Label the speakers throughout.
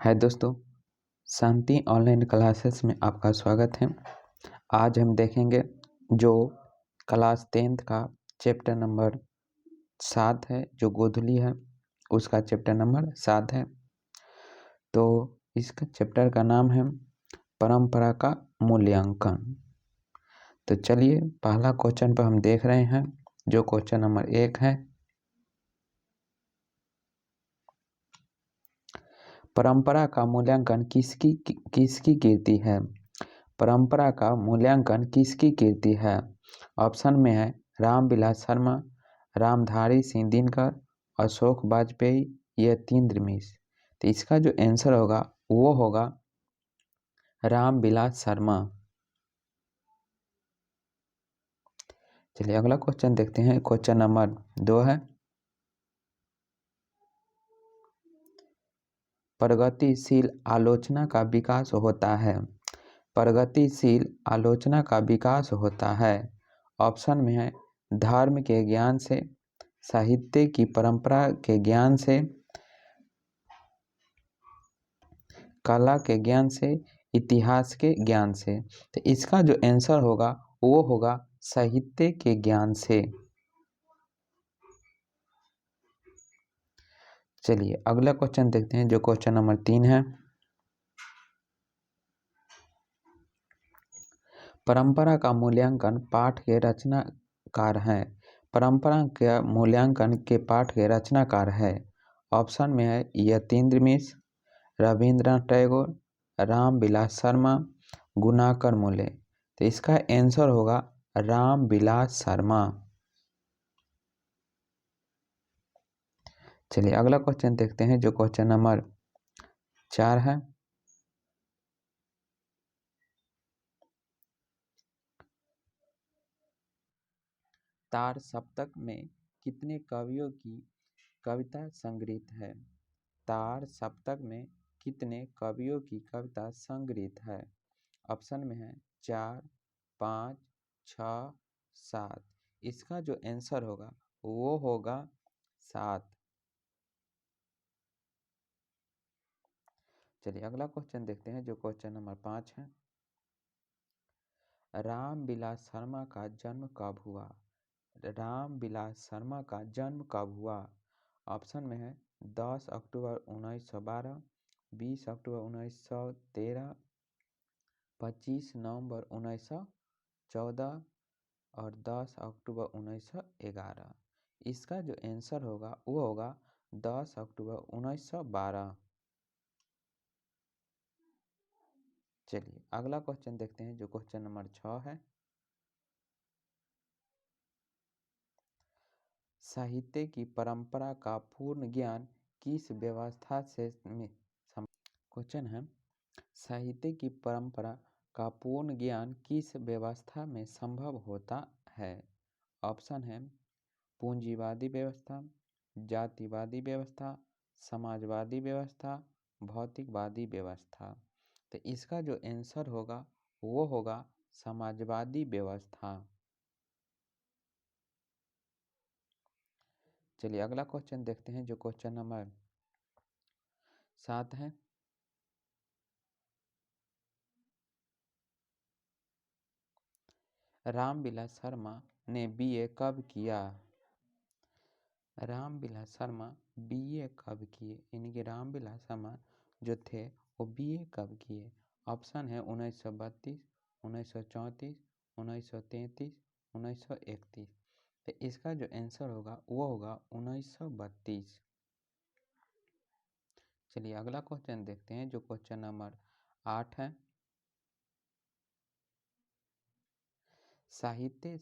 Speaker 1: हाय दोस्तों, शांति online classes में आपका स्वागत है। आज हम देखेंगे जो क्लास 10th का चैप्टर नंबर 7 है, जो गोधुली है उसका चैप्टर नंबर 7 है। तो इसका चैप्टर का नाम है परंपरा का मूल्यांकन। तो चलिए पहला क्वेश्चन पर हम देख रहे हैं, जो क्वेश्चन नंबर 1 है। परंपरा का मूल्यांकन किसकी कीर्ति है? परंपरा का मूल्यांकन किसकी कीर्ति है? ऑप्शन में है रामविलास शर्मा, रामधारी सिंह दिनकर, अशोक वाजपेयी, यतीन्द्र मिश्र। तो इसका जो आंसर होगा वो होगा रामविलास शर्मा। चलिए अगला क्वेश्चन देखते हैं। क्वेश्चन नंबर 2 है, प्रगतिशील आलोचना का विकास होता है। प्रगतिशील आलोचना का विकास होता है। ऑप्शन में है धर्म के ज्ञान से, साहित्य की परंपरा के ज्ञान से, कला के ज्ञान से, इतिहास के ज्ञान से। तो इसका जो आंसर होगा वो होगा साहित्य के ज्ञान से। चलिए अगला क्वेश्चन देखते हैं, जो क्वेश्चन नंबर 3 है। परंपरा का मूल्यांकन पाठ के रचनाकार हैं। परंपरा के मूल्यांकन के पाठ के रचनाकार है। ऑप्शन में है यतीन्द्र मिश्र, रविंद्रनाथ टैगोर, रामविलास शर्मा, गुणाकर मूले। तो इसका आंसर होगा रामविलास शर्मा। चलिए अगला क्वेश्चन देखते हैं, जो क्वेश्चन नंबर 4 है। तार सप्तक में कितने कवियों की कविता संग्रहित है? तार सप्तक में कितने कवियों की कविता संग्रहित है? ऑप्शन में है 4, 5, 6, 7। इसका जो आंसर होगा वो होगा 7। चलिए अगला क्वेश्चन देखते हैं, जो क्वेश्चन नंबर 5 है। रामविलास शर्मा का जन्म कब हुआ? रामविलास शर्मा का जन्म कब हुआ? ऑप्शन में है 10 अक्टूबर 1912, 20 अक्टूबर 1913, 25 नवंबर 1914 और 10 अक्टूबर 1911। इसका जो आंसर होगा वो होगा 10 अक्टूबर 1912। चलिए अगला क्वेश्चन देखते हैं, जो क्वेश्चन नंबर 6 है। साहित्य की परंपरा का पूर्ण ज्ञान किस व्यवस्था से क्वेश्चन है, साहित्य की परंपरा का पूर्ण ज्ञान किस व्यवस्था में संभव होता है? ऑप्शन है पूंजीवादी व्यवस्था, जातिवादी व्यवस्था, समाजवादी व्यवस्था, भौतिकवादी व्यवस्था। तो इसका जो आंसर होगा वो होगा समाजवादी व्यवस्था। चलिए अगला क्वेश्चन देखते हैं, जो क्वेश्चन नंबर 7 है। रामविलास शर्मा ने बीए कब किया? रामविलास शर्मा बीए कब किए? यानी कि रामविलास शर्मा जो थे वो बीए कब किए? ऑप्शन है 1932, 1934, 1933, 1931। तो इसका जो आंसर होगा वो होगा 1932। चलिए अगला क्वेश्चन देखते हैं, जो क्वेश्चन नंबर 8 है। साहित्य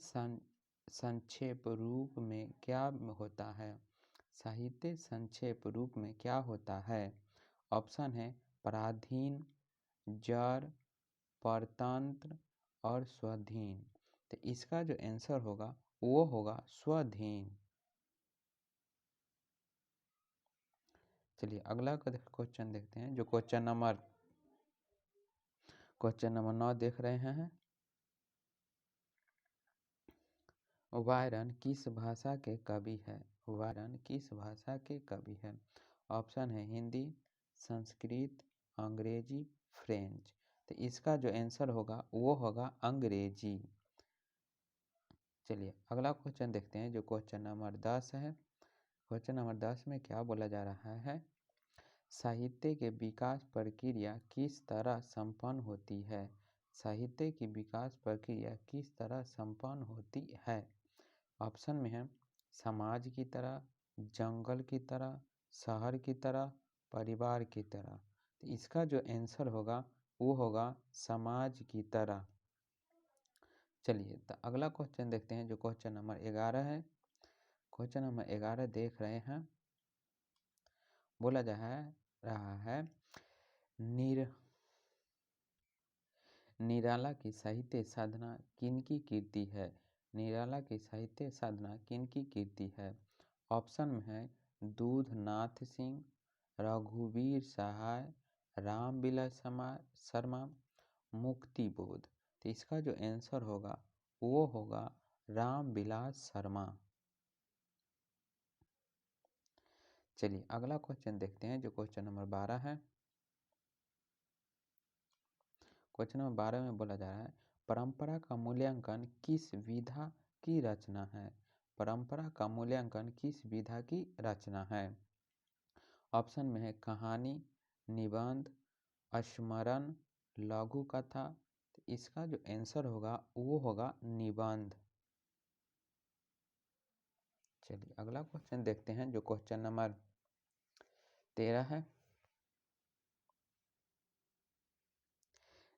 Speaker 1: संक्षेप रूप में क्या होता है? साहित्य संक्षेप रूप में क्या होता है? ऑप्शन है पराधीन, जड़, परतंत्र और स्वाधीन। तो इसका जो आंसर होगा वो होगा स्वाधीन। चलिए अगला क्वेश्चन देखते हैं, जो क्वेश्चन नंबर 9 देख रहे हैं। वायरन किस भाषा के कवि है? वायरन किस भाषा के कवि है? ऑप्शन है हिंदी, संस्कृत, अंग्रेजी, फ्रेंच। तो इसका जो आंसर होगा वो होगा अंग्रेजी। चलिए अगला क्वेश्चन देखते हैं जो क्वेश्चन नंबर 10 है। क्वेश्चन नंबर 10 में क्या बोला जा रहा है, साहित्य के विकास प्रक्रिया किस तरह संपन्न होती है। साहित्य की विकास प्रक्रिया किस तरह संपन्न होती है। ऑप्शन में है समाज की तरह, जंगल की तरह, शहर की तरह, परिवार की तरह। तो इसका जो आंसर होगा वो होगा समाज की तरह। चलिए तो अगला क्वेश्चन देखते हैं जो क्वेश्चन नंबर 11 है। क्वेश्चन नंबर 11 देख रहे हैं, बोला जा रहा है निराला की साहित्य साधना किनकी कीर्ति है। निराला की साहित्य साधना किनकी कीर्ति है। ऑप्शन में है दूधनाथ सिंह, रघुवीर सहाय, रामविलास शर्मा, मुक्तिबोध। तो इसका जो आंसर होगा वो होगा रामविलास शर्मा। चलिए अगला क्वेश्चन देखते हैं जो क्वेश्चन नंबर 12 है। क्वेश्चन नंबर 12 में बोला जा रहा है परंपरा का मूल्यांकन किस विधा की रचना है। परंपरा का मूल्यांकन किस विधा की रचना है। ऑप्शन में है कहानी, निबंध, स्मरण, लघु कथा। तो इसका जो आंसर होगा वो होगा निबंध। चलिए अगला क्वेश्चन देखते हैं जो क्वेश्चन नंबर 13 है।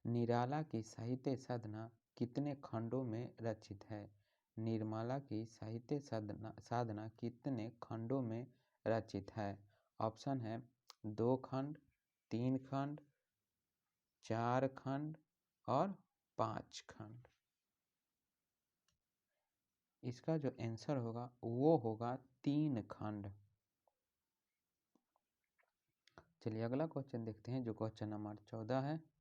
Speaker 1: निराला की साहित्य साधना कितने खंडों में रचित है। निर्मला की साहित्य साधना कितने खंडों में रचित है। ऑप्शन है 2 खंड, 3 खंड, 4 खंड और 5 खंड। इसका जो आंसर होगा वो होगा 3 खंड। चलिए अगला क्वेश्चन देखते हैं जो क्वेश्चन नंबर 14 है।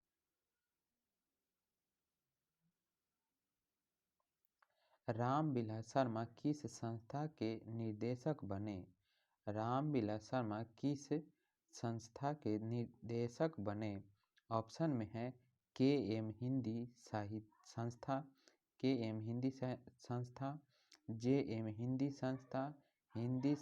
Speaker 1: रामविलास शर्मा किस संस्था के निर्देशक बने। रामविलास शर्मा किस संस्था के निर्देशक बने। ऑप्शन में है KM हिंदी साहित्य संस्था, KM हिंदी संस्था, JM हिंदी संस्था, हिंदी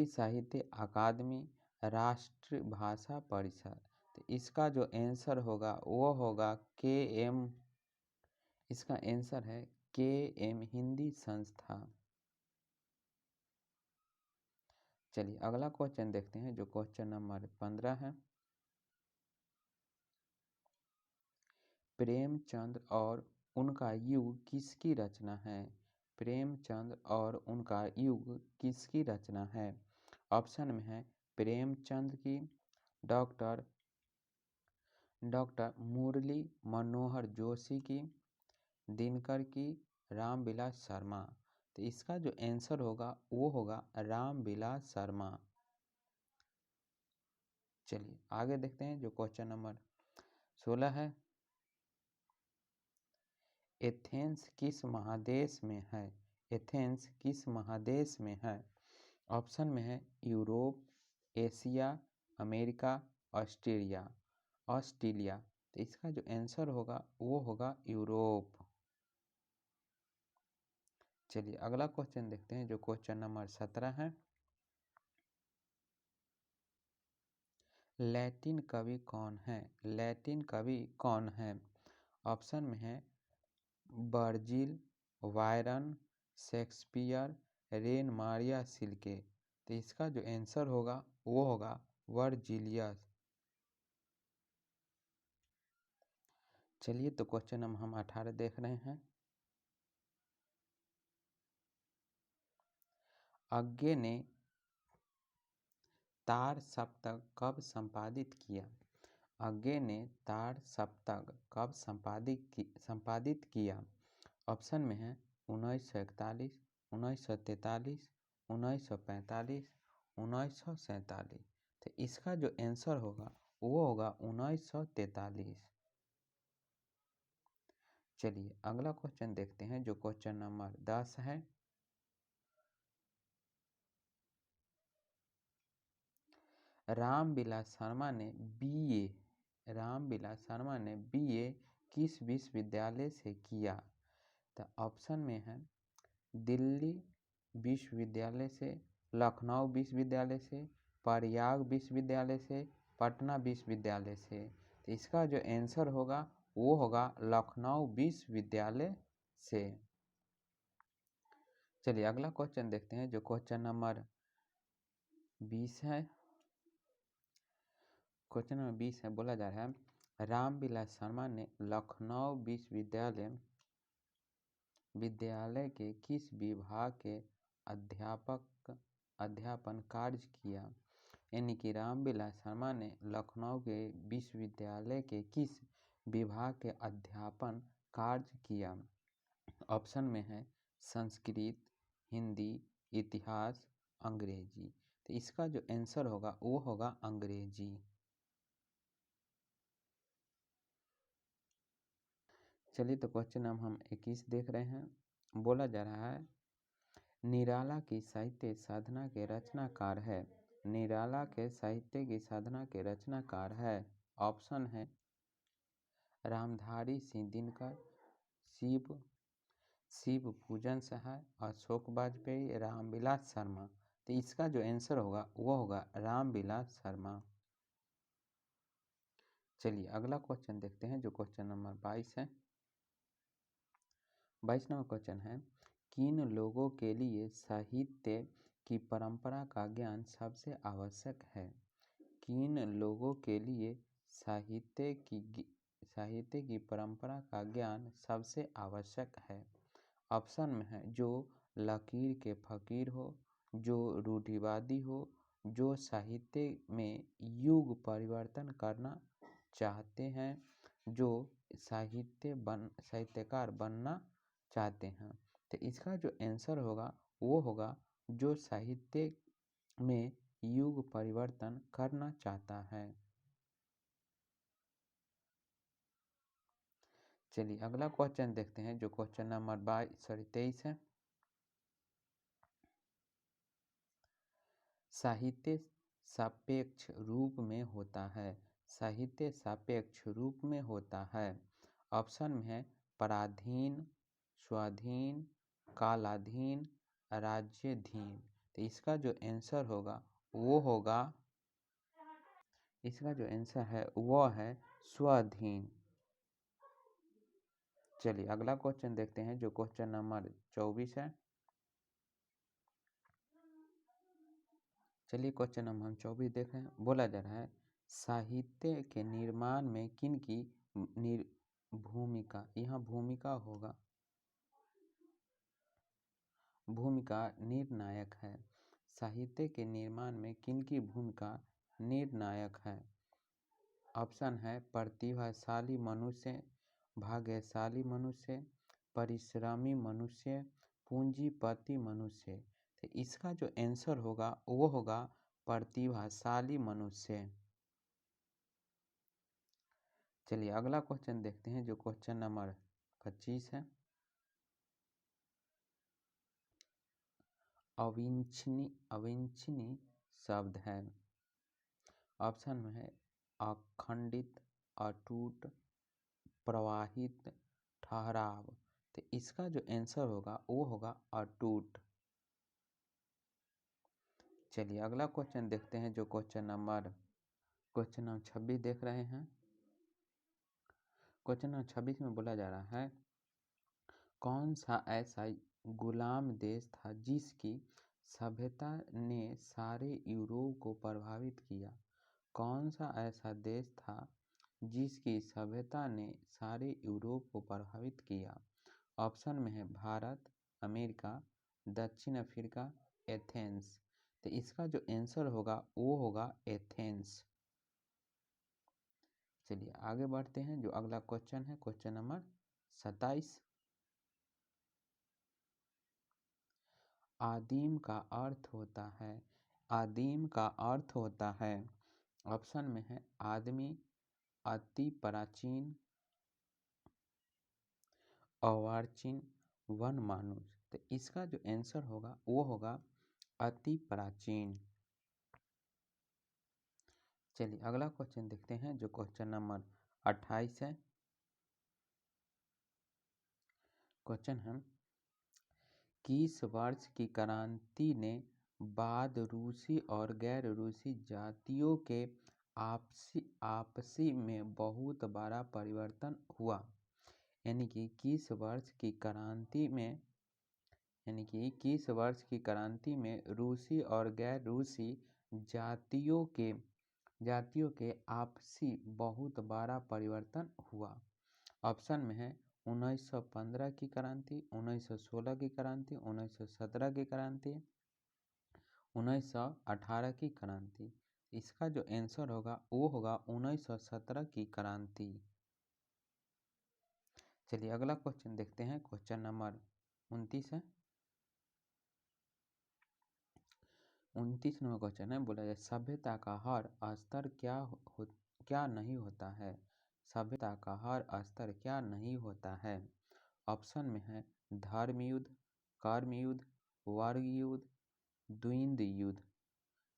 Speaker 1: साहित्य अकादमी, राष्ट्रीय भाषा परिषद। तो इसका जो आंसर होगा वो होगा KM। इसका आंसर है KM हिंदी संस्था। चलिए अगला क्वेश्चन देखते हैं जो क्वेश्चन नंबर 15 है। प्रेमचंद और उनका युग किसकी रचना है। प्रेमचंद और उनका युग किसकी रचना है। ऑप्शन में है प्रेमचंद की, डॉक्टर मुरली मनोहर जोशी की, दिनकर की, रामविलास शर्मा। तो इसका जो आंसर होगा वो होगा रामविलास शर्मा। चलिए आगे देखते हैं जो क्वेश्चन नंबर 16 है। एथेंस किस महादेश में है। एथेंस किस महादेश में है। ऑप्शन में है यूरोप, एशिया, अमेरिका, ऑस्ट्रेलिया। तो इसका जो आंसर होगा वो होगा यूरोप। चलिए अगला क्वेश्चन देखते हैं जो क्वेश्चन नंबर 17 है। लैटिन कवि कौन है। लैटिन कवि कौन है। ऑप्शन में है Virgil, Byron, Shakespeare, rain Maria सिल्के। तो इसका जो आंसर होगा वो होगा वर्जिलियस। चलिए तो क्वेश्चन नंबर हम 18 देख रहे हैं। अज्ञे ने तार सप्तक कब संपादित किया। अज्ञे ने तार सप्तक कब संपादित किया। ऑप्शन में है 1941, 1943, 1945, 1947। तो इसका जो आंसर होगा वो होगा 1943। चलिए अगला क्वेश्चन देखते हैं जो क्वेश्चन नंबर 10 है। रामविलास शर्मा ने बीए किस विश्वविद्यालय से किया? तो ऑप्शन में है दिल्ली विश्वविद्यालय से, लखनऊ विश्वविद्यालय से, प्रयाग विश्वविद्यालय से, पटना विश्वविद्यालय से। तो इसका जो आंसर होगा वो होगा लखनऊ विश्वविद्यालय से। चलिए अगला क्वेश्चन देखते हैं जो क्वेश्चन नंबर 20 है। क्वेश्चन नंबर 20 है, बोला जा रहा है रामविलास शर्मा ने लखनऊ विश्वविद्यालय के किस विभाग के अध्यापन कार्य किया? यानी कि रामविलास शर्मा ने लखनऊ के विश्वविद्यालय के किस विभाग के अध्यापन कार्य किया? ऑप्शन में है संस्कृत, हिंदी, इतिहास, अंग्रेजी। तो इसका जो आंसर होगा वो होगा अंग्रेजी। चलिए तो क्वेश्चन नंबर हम 21 देख रहे हैं। बोला जा रहा है निराला की साहित्य साधना के रचनाकार है। निराला के साहित्य की साधना के रचनाकार है। ऑप्शन है रामधारी सिंह दिनकर, शिव पूजन सहाय, अशोक वाजपेयी, रामविलास शर्मा। तो इसका जो आंसर होगा वो होगा रामविलास शर्मा। चलिए अगला क्वेश्चन देखते हैं जो क्वेश्चन नंबर 22 है। 22 नंबर क्वेश्चन है किन लोगों के लिए साहित्य की परंपरा का ज्ञान सबसे आवश्यक है? किन लोगों के लिए साहित्य की परंपरा का ज्ञान सबसे आवश्यक है? ऑप्शन में है जो लकीर के फकीर हो, जो रूढ़िवादी हो, जो साहित्य में युग परिवर्तन करना चाहते हैं, जो साहित्यकार बनना चाहते हैं। तो इसका जो आंसर होगा वो होगा जो साहित्य में युग परिवर्तन करना चाहता है। चलिए अगला क्वेश्चन देखते हैं जो क्वेश्चन नंबर 23 है। साहित्य सापेक्ष रूप में होता है। साहित्य सापेक्ष रूप में होता है। ऑप्शन में है पराधीन, स्वाधीन, कालाधीन, राज्याधीन। तो इसका जो आंसर होगा वो होगा, इसका जो आंसर है वो है स्वाधीन। चलिए अगला क्वेश्चन देखते हैं जो क्वेश्चन नंबर 24 है। चलिए क्वेश्चन नंबर 24 देखें। बोला जा रहा है साहित्य के निर्माण में किन की भूमिका, यहाँ भूमिका होगा, भूमिका निर्णायक है। साहित्य के निर्माण में किन की भूमिका निर्णायक है? ऑप्शन है प्रतिभाशाली मनुष्य, भाग्यशाली मनुष्य, परिश्रमी मनुष्य, पूंजीपति मनुष्य। तो इसका जो आंसर होगा वो होगा प्रतिभाशाली मनुष्य। चलिए अगला क्वेश्चन देखते हैं जो क्वेश्चन नंबर 25 है। अविच्छिन्न शब्द है। ऑप्शन में है अखंडित, अटूट, प्रवाहित, ठहराव। तो इसका जो आंसर होगा वो होगा अटूट। चलिए अगला क्वेश्चन देखते हैं जो क्वेश्चन नंबर 26 देख रहे हैं। क्वेश्चन नंबर 26 में बोला जा रहा है कौन सा ऐसा गुलाम देश था जिसकी सभ्यता ने सारे यूरोप को प्रभावित किया? कौन सा ऐसा देश था जिसकी सभ्यता ने सारे यूरोप को प्रभावित किया? ऑप्शन में है भारत, अमेरिका, दक्षिण अफ्रीका, एथेंस। तो इसका जो आंसर होगा वो होगा एथेंस। चलिए आगे बढ़ते हैं जो अगला क्वेश्चन है क्वेश्चन नंबर 27। आदिम का अर्थ होता है, आदिम का अर्थ होता है। ऑप्शन में है आदमी, अति प्राचीन, अर्वाचीन, वन मानुष। तो इसका जो आंसर होगा वो होगा अति प्राचीन। चलिए अगला क्वेश्चन देखते हैं जो क्वेश्चन नंबर 28 है। क्वेश्चन है किस वर्ष की क्रांति ने बाद रूसी और गैर रूसी जातियों के आपसी में बहुत बड़ा परिवर्तन हुआ। यानी कि किस वर्ष की क्रांति में रूसी और गैर रूसी जातियों के आपसी बहुत बड़ा परिवर्तन हुआ। ऑप्शन में है 1915 की क्रांति, 1916 की क्रांति, 1917 की क्रांति, 1918 की क्रांति। इसका जो आंसर होगा वो होगा 1917 की क्रांति। चलिए अगला क्वेश्चन देखते हैं। क्वेश्चन नंबर 29 है। 29 नंबर क्वेश्चन है, बोला जाए सभ्यता का हर स्तर क्या नहीं होता है। सभ्यता का हर स्तर क्या नहीं होता है। ऑप्शन में है धर्म युद्ध, कर्म युद्ध, वर्ग युद्ध, द्वंद्व युद्ध।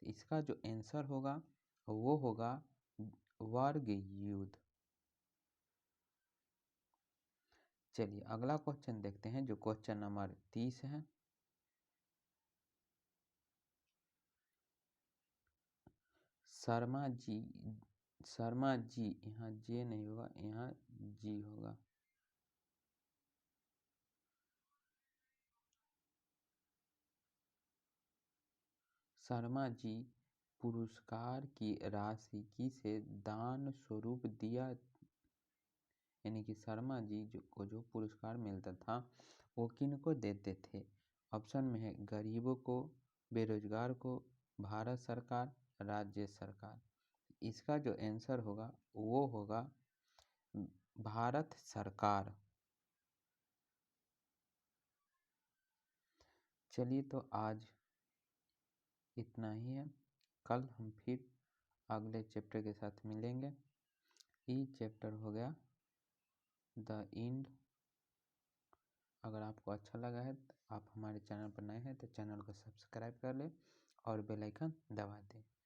Speaker 1: इसका जो आंसर होगा वो होगा वर्ग युद्ध। चलिए अगला क्वेश्चन देखते हैं जो क्वेश्चन नंबर 30 है। शर्मा जी, यहाँ जे नहीं होगा, यहाँ जी होगा। शर्मा जी पुरस्कार की राशि किसे दान स्वरूप दिया। यानी कि शर्मा जी को जो पुरस्कार मिलता था वो किन को देते थे। ऑप्शन में है गरीबों को, बेरोजगार को, भारत सरकार, राज्य सरकार। इसका जो आंसर होगा वो होगा भारत सरकार। चलिए तो आज इतना ही है। कल हम फिर अगले चैप्टर के साथ मिलेंगे। ये चैप्टर हो गया द एंड। अगर आपको अच्छा लगा है तो आप हमारे चैनल पर नए हैं तो चैनल को सब्सक्राइब कर लें और बेल आइकन दबा दें।